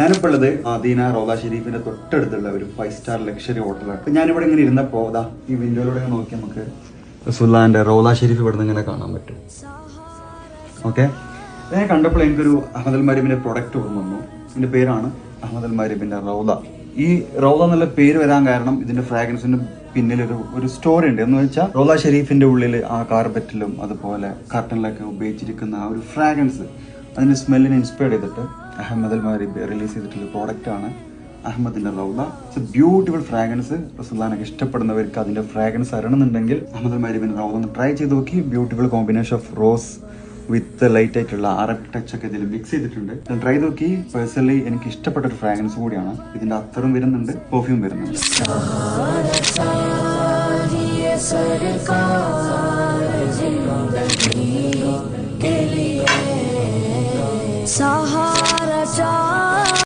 ഞാനിപ്പോൾ ഉള്ളത് മദീന റൗള ഷെരീഫിന്റെ തൊട്ടടുത്തുള്ള ഒരു 5 സ്റ്റാർ ലക്ഷറി ഹോട്ടലാണ്. അപ്പൊ ഞാനിവിടെ ഇങ്ങനെ ഇരുന്നപ്പോ ഈ വിൻഡോയിലൂടെ നോക്കി നമുക്ക് റസൂലുള്ളാഹിന്റെ റൗള ഷെരീഫ് ഇവിടെ നിന്ന് ഇങ്ങനെ കാണാൻ പറ്റും. ഓക്കെ, ഞാൻ കണ്ടപ്പോൾ എനിക്കൊരു അഹമ്മദ് അൽ മരീബിന്റെ പ്രൊഡക്റ്റ് ഓർമ്മ വന്നു. ഇതിന്റെ പേരാണ് അഹമ്മദ് അൽ മരീബിന്റെ റൗള. ഈ റൗള എന്നുള്ള പേര് വരാൻ കാരണം ഇതിന്റെ ഫ്രാഗ്രൻസിന്റെ പിന്നിൽ ഒരു സ്റ്റോറി ഉണ്ട്. എന്ന് വെച്ചാൽ റൗള ഷെരീഫിന്റെ ഉള്ളിൽ ആ കാർപ്പറ്റിലും അതുപോലെ കർട്ടനിലൊക്കെ ഉപയോഗിച്ചിരിക്കുന്ന ആ ഒരു ഫ്രാഗ്രൻസ്, അതിന്റെ സ്മെല്ലിനെ ഇൻസ്പയർ ചെയ്തിട്ട് അഹമ്മദ് അൽ മരീബ് റിലീസ് ചെയ്തിട്ടുള്ള പ്രോഡക്റ്റ് ആണ് അഹമ്മദിന്റെ റൗള. It's a beautiful fragrance. റസൂലുള്ളാഹിനെ ഇഷ്ടപ്പെടുന്നവർക്ക് അതിന്റെ ഫ്രാഗ്രൻസ് അറിയണമെന്നുണ്ടെങ്കിൽ അഹമ്മദ് അൽ മരീബിന്റെ റൗള ഒന്ന് ട്രൈ ചെയ്ത് നോക്കി. Beautiful combination of rows with light ആയിട്ടുള്ള അറബിക് ടച്ച് ഒക്കെ ഇതിൽ മിക്സ് ചെയ്തിട്ടുണ്ട്. ട്രൈ നോക്കി. പേഴ്സണലി എനിക്ക് ഇഷ്ടപ്പെട്ട ഒരു ഫ്രാഗ്രൻസ് കൂടിയാണ്. ഇതിന്റെ അത്തറും വരുന്നുണ്ട്, പെർഫ്യൂം വരുന്നുണ്ട്.